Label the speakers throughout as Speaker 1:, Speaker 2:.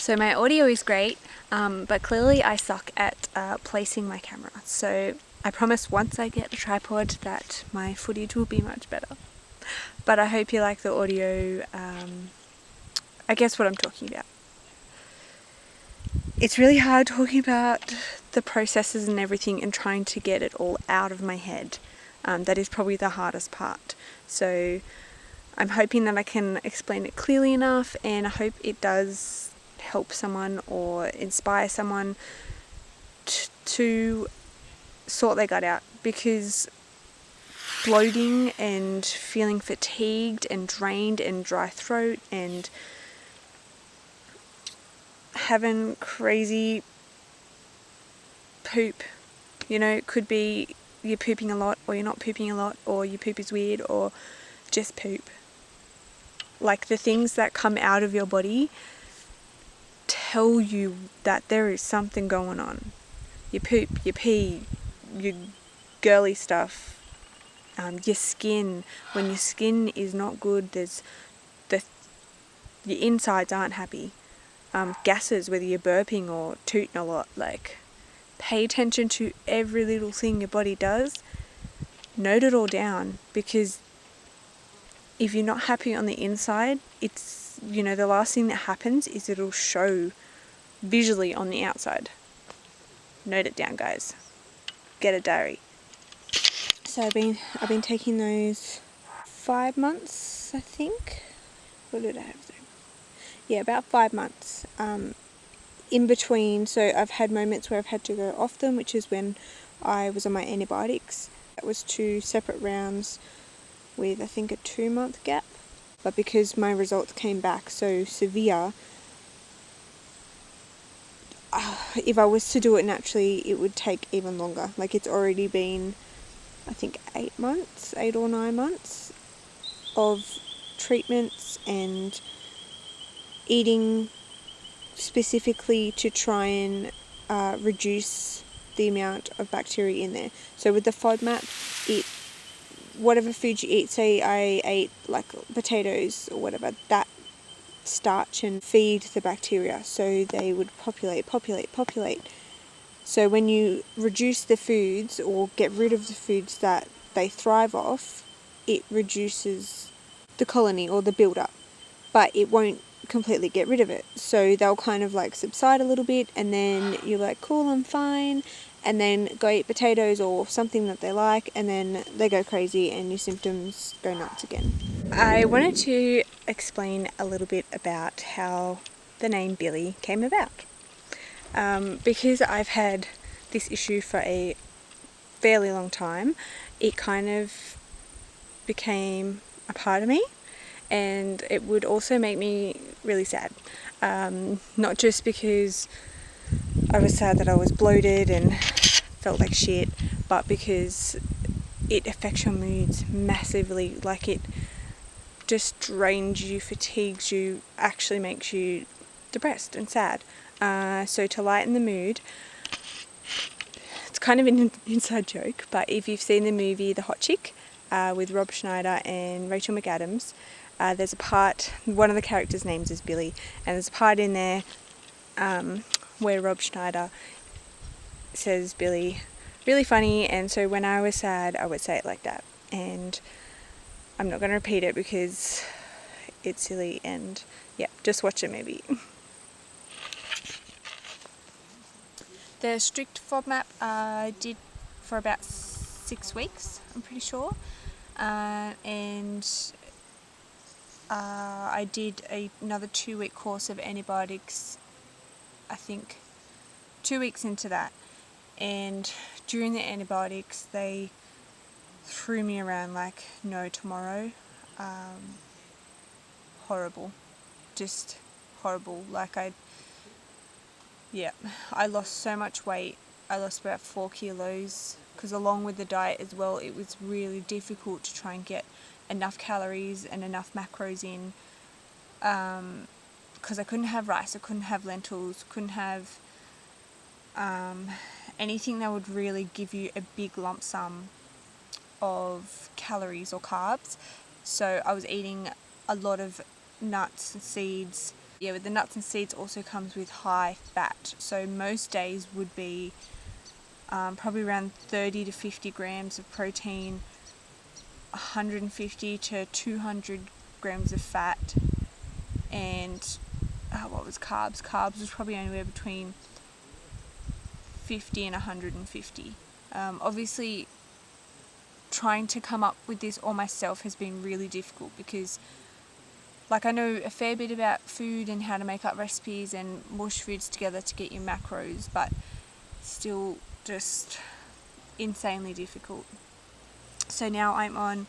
Speaker 1: So my audio is great, but clearly I suck at placing my camera. So I promise once I get a tripod that my footage will be much better. But I hope you like the audio, I guess what I'm talking about. It's really hard talking about the processes and everything and trying to get it all out of my head. That is probably the hardest part. So I'm hoping that I can explain it clearly enough, and I hope it does help someone or inspire someone to sort their gut out, because bloating and feeling fatigued and drained and dry throat and having crazy poop, it could be you're pooping a lot or you're not pooping a lot, or your poop is weird, or just poop. Like, the things that come out of your body tell you that there is something going on. Your poop, your pee, your girly stuff, your skin. When your skin is not good, your insides aren't happy. Gases, whether you're burping or tooting a lot. Like, pay attention to every little thing your body does. Note it all down, because if you're not happy on the inside, it's, the last thing that happens is it'll show visually on the outside. Note it down, guys. Get a diary. So I've been taking those 5 months, I think. What did I have there? Yeah, about 5 months. In between, so I've had moments where I've had to go off them, which is when I was on my antibiotics. That was 2 separate rounds with, I think, a 2-month gap. But because my results came back so severe, if I was to do it naturally, it would take even longer. Like, it's already been, I think, 8 or 9 months of treatments and eating specifically to try and reduce the amount of bacteria in there. So with the FODMap, whatever food you eat, say I ate like potatoes or whatever, that starch and feed the bacteria, so they would populate. So when you reduce the foods or get rid of the foods that they thrive off, it reduces the colony or the build-up, but it won't completely get rid of it. So they'll kind of like subside a little bit, and then you're like, cool, I'm fine, and then go eat potatoes or something that they like, and then they go crazy and your symptoms go nuts again. I wanted to explain a little bit about how the name Billy came about. Because I've had this issue for a fairly long time, it kind of became a part of me, and it would also make me really sad. Not just because I was sad that I was bloated and felt like shit, but because it affects your moods massively. Like, it just drains you, fatigues you, actually makes you depressed and sad. So to lighten the mood, it's kind of an inside joke, but if you've seen the movie The Hot Chick with Rob Schneider and Rachel McAdams, there's a part, one of the characters' names is Billy, and there's a part in there where Rob Schneider says Billy, really funny, and so when I was sad, I would say it like that. And I'm not going to repeat it because it's silly, and yeah, just watch it maybe. The strict FODMap I did for about 6 weeks, I'm pretty sure, and I did another 2-week course of antibiotics, I think 2 weeks into that, and during the antibiotics they threw me around like no tomorrow. Horrible, just horrible. Like, I lost so much weight. I lost about 4 kilos, because along with the diet as well, it was really difficult to try and get enough calories and enough macros in, because I couldn't have rice, I couldn't have lentils, couldn't have anything that would really give you a big lump sum of calories or carbs. So I was eating a lot of nuts and seeds, Yeah, with the nuts and seeds also comes with high fat. So most days would be probably around 30 to 50 grams of protein, 150 to 200 grams of fat, and what was carbs? Carbs was probably anywhere between 50 and 150. Obviously, trying to come up with this all myself has been really difficult because, like, I know a fair bit about food and how to make up recipes and mush foods together to get your macros, but still just insanely difficult. So now I'm on,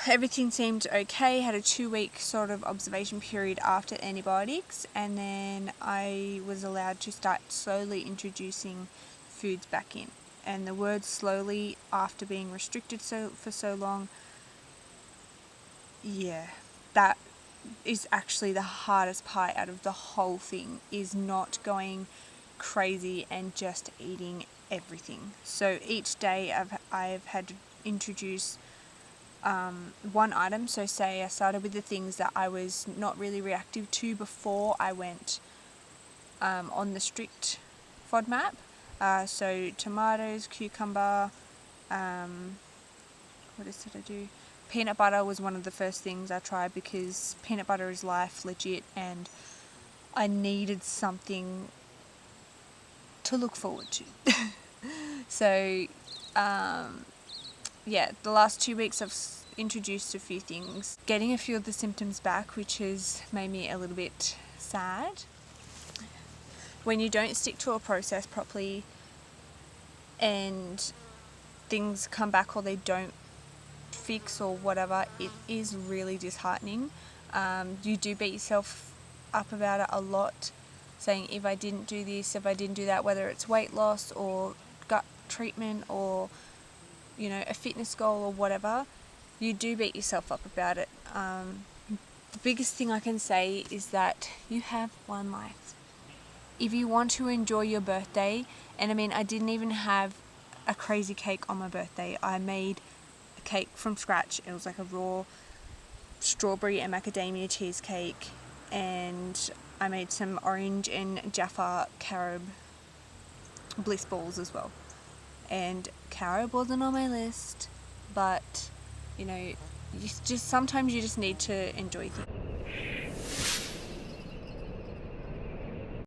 Speaker 1: everything seemed okay, had a 2-week sort of observation period after antibiotics, and then I was allowed to start slowly introducing foods back in. And the word slowly, after being restricted for so long, yeah, that is actually the hardest part out of the whole thing, is not going crazy and just eating everything. So each day I've had to introduce one item. So say I started with the things that I was not really reactive to before I went on the strict FODMAP. So tomatoes, cucumber, what else did I do? Peanut butter was one of the first things I tried because peanut butter is life, legit, and I needed something to look forward to. So, yeah, the last 2 weeks I've introduced a few things, getting a few of the symptoms back, which has made me a little bit sad. When you don't stick to a process properly and things come back or they don't fix or whatever, it is really disheartening. You do beat yourself up about it a lot, saying if I didn't do this, if I didn't do that, whether it's weight loss or gut treatment or, you know, a fitness goal or whatever, you do beat yourself up about it. The biggest thing I can say is that you have one life. If you want to enjoy your birthday, and I mean, I didn't even have a crazy cake on my birthday. I made a cake from scratch. It was like a raw strawberry and macadamia cheesecake, and I made some orange and Jaffa carob bliss balls as well. And carob wasn't on my list, but you know, sometimes you just need to enjoy things.